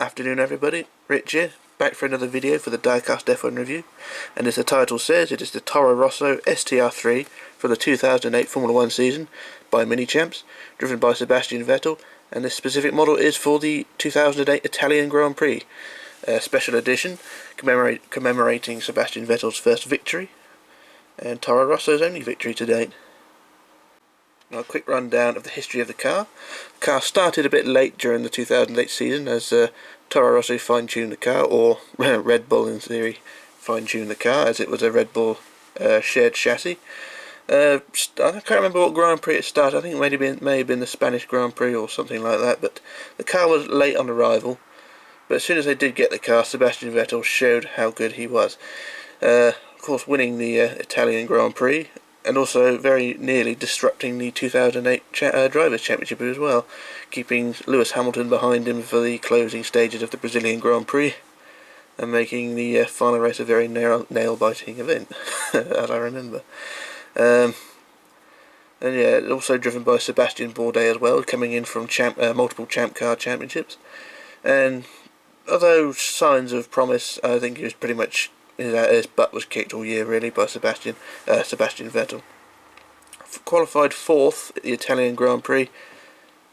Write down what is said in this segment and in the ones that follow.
Afternoon everybody, Rich here, back for another video for the Diecast F1 review, and as the title says, it is the Toro Rosso STR3 for the 2008 Formula 1 season by Minichamps, driven by Sebastian Vettel, and this specific model is for the 2008 Italian Grand Prix special edition, commemorating Sebastian Vettel's first victory, and Toro Rosso's only victory to date. Now, a quick rundown of the history of the car. The car started a bit late during the 2008 season as Toro Rosso fine-tuned the car, or Red Bull in theory fine-tuned the car, as it was a Red Bull shared chassis. I can't remember what Grand Prix it started. I think it may have been the Spanish Grand Prix or something like that, but the car was late on arrival. But as soon as they did get the car, Sebastian Vettel showed how good he was. Of course, winning the Italian Grand Prix, and also very nearly disrupting the 2008 Drivers' Championship as well, keeping Lewis Hamilton behind him for the closing stages of the Brazilian Grand Prix, and making the final race a very nail-biting event, as I remember. And yeah, also driven by Sebastian Bourdais as well, coming in from multiple Champ Car Championships. And although signs of promise, I think he was pretty much, his butt was kicked all year really by Sebastian Vettel. Qualified fourth at the Italian Grand Prix,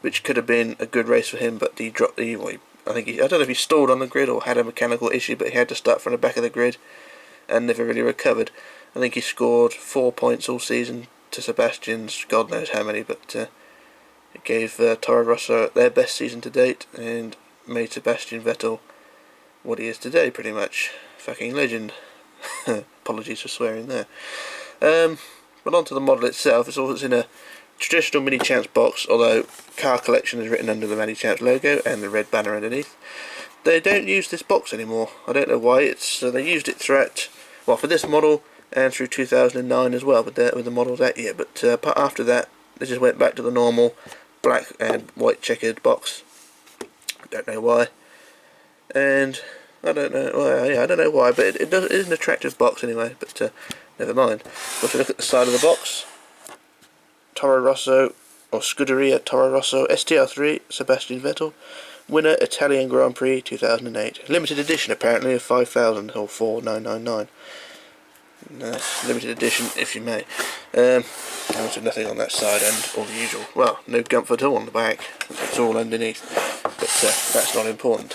which could have been a good race for him, but he dropped I don't know if he stalled on the grid or had a mechanical issue, but he had to start from the back of the grid and never really recovered. I think he scored 4 points all season to Sebastian's God knows how many, but it gave Toro Rosso their best season to date and made Sebastian Vettel what he is today, pretty much. Fucking legend. Apologies for swearing there. But on to the model itself. It's in a traditional Minichamps box, although Car Collection is written under the Minichamps logo and the red banner underneath. They don't use this box anymore. I don't know why. They used it throughout, well, for this model and through 2009 as well, with the model that year. But after that, they just went back to the normal black and white checkered box. I don't know why. And I don't know. Well, yeah, I don't know why, but it is an attractive box anyway. But never mind. But if you look at the side of the box, Toro Rosso or Scuderia Toro Rosso STR3, Sebastian Vettel, winner Italian Grand Prix 2008. Limited edition apparently of 5,000 or 4,999. Limited edition, if you may. Also nothing on that side and all the usual. Well, no gump at all on the back. It's all underneath. But that's not important.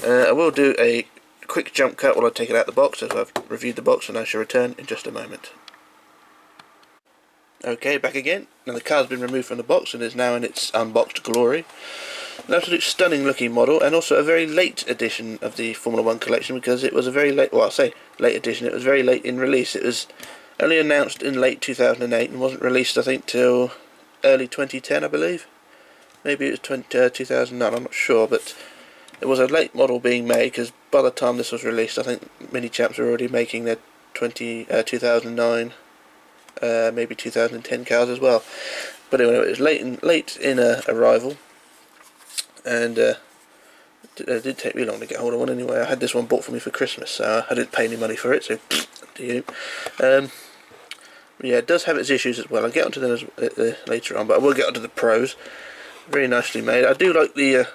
I will do a quick jump cut while I take it out of the box, as I've reviewed the box, and I shall return in just a moment. Okay, back again. Now the car's been removed from the box and is now in its unboxed glory. An absolute stunning looking model, and also a very late edition of the Formula 1 collection, because it was a very late, well, I say late edition, it was very late in release. It was only announced in late 2008 and wasn't released, I think, till early 2010, I believe. Maybe it was 2009, I'm not sure, but it was a late model being made, because by the time this was released, I think Minichamps were already making their 2009, maybe 2010 cars as well. But anyway, it was late in arrival, and it did take me long to get hold of one anyway. I had this one bought for me for Christmas, so I didn't pay any money for it, so to you. Yeah, it does have its issues as well. I'll get onto them later on, but I will get onto the pros. Very nicely made. I do like the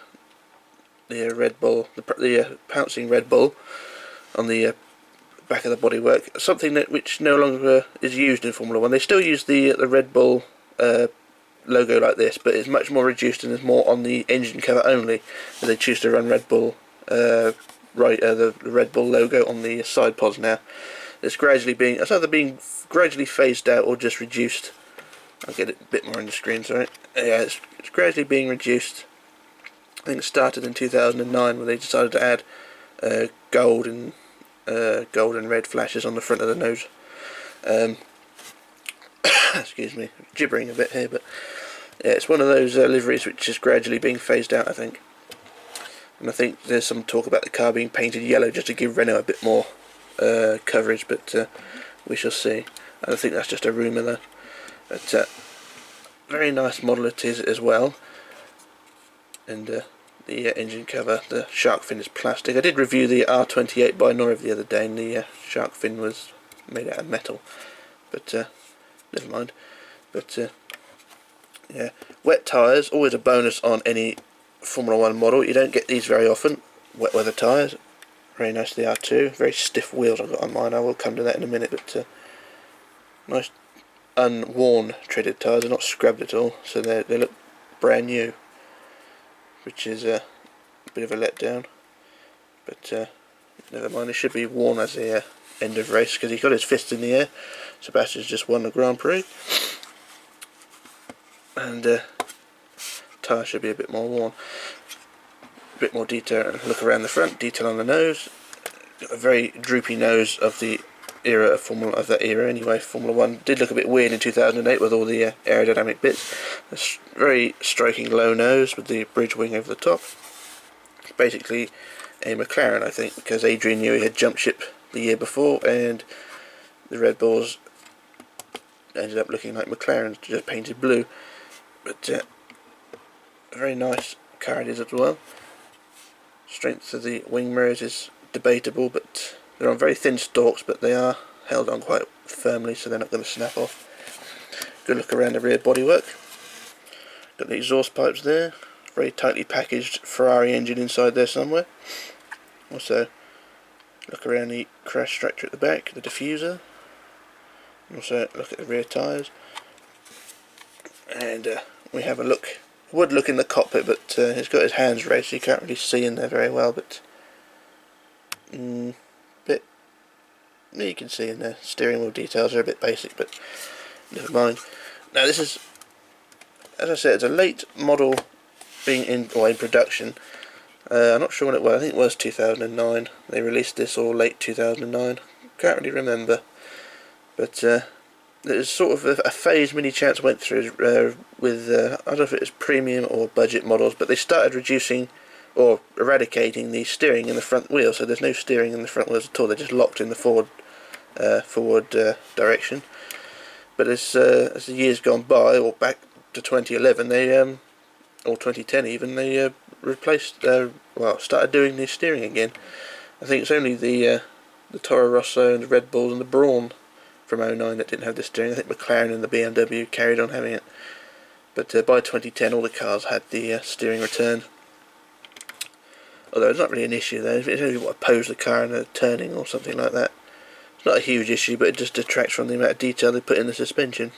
Red Bull, the pouncing Red Bull on the back of the bodywork. Something which no longer is used in Formula 1. They still use the Red Bull logo like this, but it's much more reduced and is more on the engine cover only. They choose to run Red Bull, the Red Bull logo on the side pods now. It's either being gradually phased out or just reduced. I'll get it a bit more on the screen, sorry. Yeah, it's gradually being reduced. I think it started in 2009 when they decided to add gold and red flashes on the front of the nose. Excuse me, gibbering a bit here, but yeah, it's one of those liveries which is gradually being phased out, I think. And I think there's some talk about the car being painted yellow just to give Renault a bit more coverage, but we shall see. And I think that's just a rumour though. But very nice model it is as well. And the engine cover, the shark fin is plastic. I did review the R28 by Norv the other day, and the shark fin was made out of metal. But never mind. But yeah, wet tyres, always a bonus on any Formula 1 model. You don't get these very often. wet weather tyres. Very nice they are too. Very stiff wheels I've got on mine. I will come to that in a minute, but nice unworn treaded tyres. They're not scrubbed at all, so they look brand new, which is a bit of a letdown. But never mind. They should be worn as the end of race, because he's got his fist in the air. Sebastian's just won the Grand Prix, and tyre should be a bit more worn. A bit more detail, and look around the front, detail on the nose. Got a very droopy nose of the era of that era anyway. Formula 1 did look a bit weird in 2008 with all the aerodynamic bits. A very striking low nose with the bridge wing over the top. It's basically a McLaren, I think, because Adrian Newey had jumped ship the year before, and the Red Bulls ended up looking like McLaren, just painted blue. But a very nice car it is as well. Strength of the wing mirrors is debatable, but they're on very thin stalks, but they are held on quite firmly, so they're not going to snap off. Good look around the rear bodywork. Got the exhaust pipes there. Very tightly packaged Ferrari engine inside there somewhere. Also, look around the crash structure at the back, the diffuser. Also, look at the rear tyres. And we have a look. Would look in the cockpit, but he's got his hands raised, so you can't really see in there very well. But you can see in there. Steering wheel details are a bit basic, but never mind. Now this is, as I said, it's a late model being in production. I'm not sure when it was. I think it was 2009. They released this, or late 2009. Can't really remember, but there's sort of a phase Minichamps went through with I don't know if it was premium or budget models, but they started reducing or eradicating the steering in the front wheel, so there's no steering in the front wheels at all. They're just locked in the forward direction. But as the years gone by, or back to 2011, they or 2010 even, they replaced started doing the steering again. I think it's only the Toro Rosso and the Red Bulls and the Brawn from 09 that didn't have the steering. I think McLaren and the BMW carried on having it, but by 2010 all the cars had the steering return. Although it's not really an issue though. If it's only what oppose the car in a turning or something like that, it's not a huge issue, but it just detracts from the amount of detail they put in the suspension.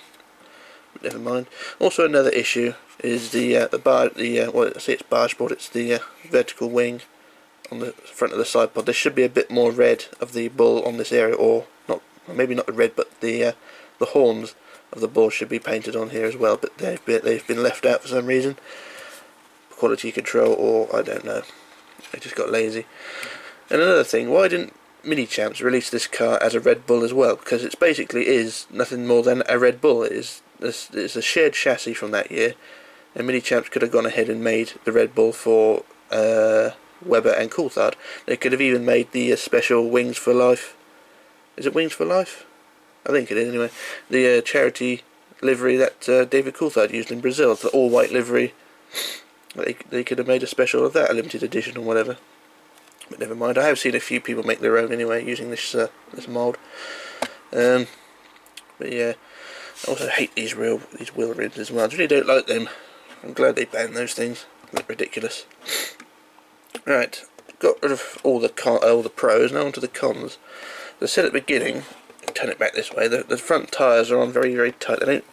But never mind. Also another issue is it's barge board. It's the vertical wing on the front of the side pod. There should be a bit more red of the bull on this area, or not. Maybe not the red, but the horns of the bull should be painted on here as well. But they've been left out for some reason. Quality control, or I don't know. They just got lazy. And another thing, why didn't Minichamps release this car as a Red Bull as well? Because it basically is nothing more than a Red Bull. It's a shared chassis from that year, and Minichamps could have gone ahead and made the Red Bull for Weber and Coulthard. They could have even made the special Wings for Life. Is it Wings for Life? I think it is anyway. The charity livery that David Coulthard used in Brazil, the all-white livery. They could have made a special of that, a limited edition or whatever. But never mind. I have seen a few people make their own anyway using this mould. But yeah, I also hate these wheel rims as well. I really don't like them. I'm glad they banned those things. They look ridiculous. Right, got rid of all the pros. Now onto the cons. As I said at the beginning, turn it back this way. The front tyres are on very, very tight. They don't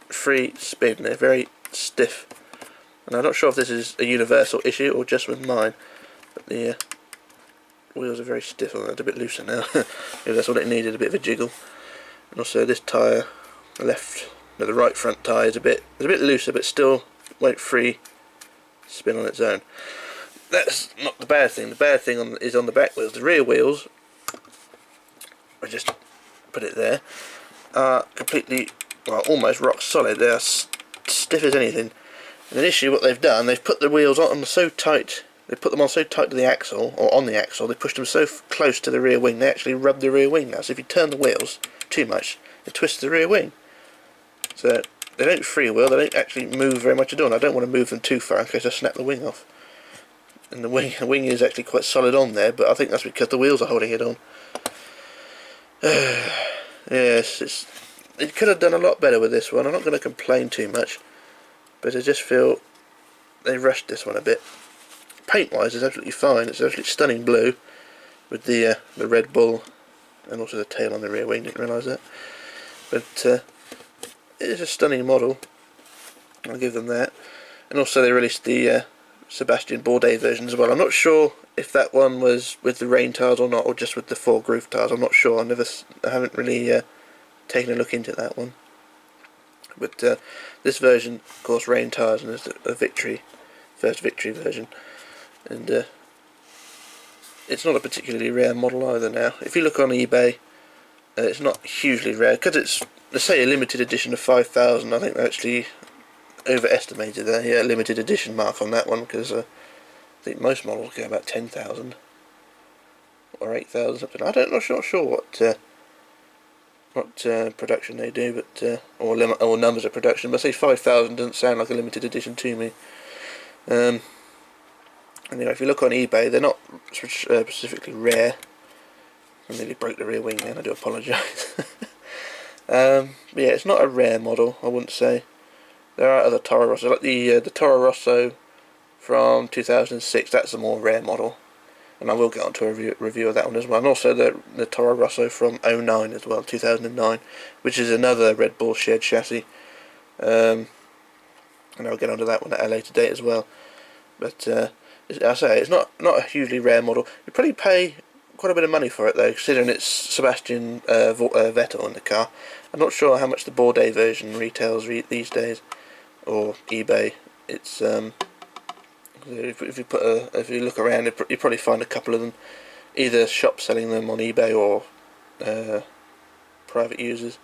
free spin. They're very stiff. And I'm not sure if this is a universal issue or just with mine, but the wheels are very stiff. Oh, they're a bit looser now. Maybe that's what it needed, a bit of a jiggle. And also this tyre, the right front tyre is a bit looser, but still won't free spin on its own. That's not the bad thing. The bad thing is on the back wheels. The rear wheels, I just put it there, are completely, almost rock solid. They are stiff as anything. And an issue, what they've done, they've put the wheels on so tight. They put them on so tight to the axle, or on the axle. They pushed them so close to the rear wing. They actually rub the rear wing now. So if you turn the wheels too much, it twists the rear wing. So they don't freewheel. They don't actually move very much at all. And I don't want to move them too far in case I snap the wing off. And the wing is actually quite solid on there, but I think that's because the wheels are holding it on. Yes, it could have done a lot better with this one. I'm not going to complain too much, but I just feel they rushed this one a bit. paint-wise, it's absolutely fine. It's absolutely stunning blue with the Red Bull and also the tail on the rear wing. Didn't realise that, but it is a stunning model. I'll give them that. And also they released the Sebastian Bourdais version as well. I'm not sure if that one was with the rain tiles or not, or just with the 4 groove tiles. I'm not sure. I haven't really taken a look into that one. But this version, of course, rain tiles, and there's a first victory version, and it's not a particularly rare model either now. If you look on eBay, it's not hugely rare because it's, let's say, a limited edition of 5,000. I think they actually overestimated the limited edition mark on that one, because I think most models go about 10,000 or 8,000 something. Not sure what production they do, but or numbers of production. But I say 5,000 doesn't sound like a limited edition to me. Anyway, if you look on eBay, they're not specifically rare. I nearly broke the rear wing then. I do apologise. But yeah, it's not a rare model, I wouldn't say. There are other Toro Rosso, like the Toro Rosso from 2006. That's a more rare model, and I will get onto a review of that one as well. And also the Toro Rosso from 2009 as well, 2009, which is another Red Bull shared chassis. And I'll get onto that one at a later date as well. But I say it's not a hugely rare model. You probably pay quite a bit of money for it though, considering it's Sebastian Vettel in the car. I'm not sure how much the Bourdais version retails these days, or eBay. It's if you look around, you probably find a couple of them, either shops selling them on eBay or private users.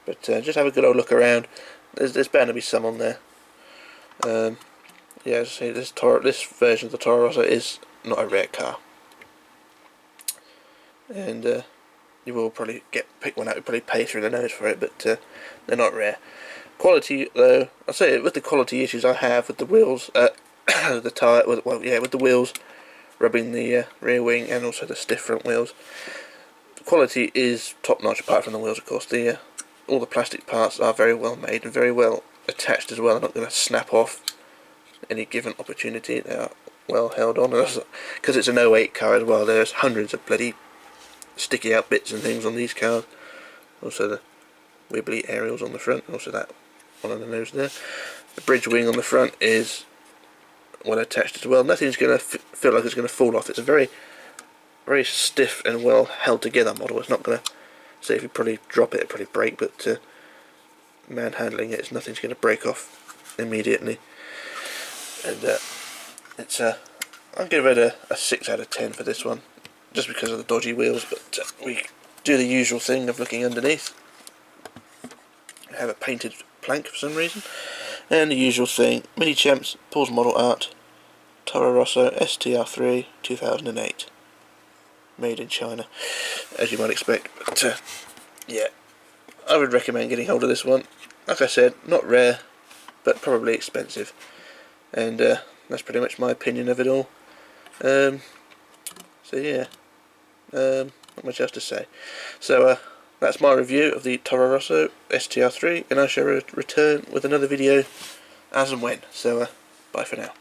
But just have a good old look around. There's bound to be some on there. Yeah, as I say, this version of the Toro Rosso is not a rare car, and you will probably pick one out. You probably pay through the nose for it, but they're not rare. Quality, though, I'll say, with the quality issues I have with the wheels, the tire, with the wheels rubbing the rear wing and also the stiff front wheels, the quality is top notch. Apart from the wheels, of course, all the plastic parts are very well made and very well attached as well. They're not going to snap off any given opportunity. They are well held on, because it's an 08 car as well. There's hundreds of bloody sticky out bits and things on these cars. Also the wibbly aerials on the front, also that one on the nose there. The bridge wing on the front is well attached as well. Nothing's going to feel like it's going to fall off. It's a very, very stiff and well held together model. It's not going to, say, if you probably drop it, it'll probably break, but manhandling it, nothing's going to break off immediately. And I'll give it a 6 out of 10 for this one, just because of the dodgy wheels. But we do the usual thing of looking underneath. I have a painted plank for some reason, and the usual thing: Minichamps, Paul's Model Art, Toro Rosso STR3 2008, made in China, as you might expect. But yeah, I would recommend getting hold of this one. Like I said, not rare, but probably expensive, and that's pretty much my opinion of it all. So yeah, not much else to say. So that's my review of the Toro Rosso STR3, and I shall return with another video as and when. So bye for now.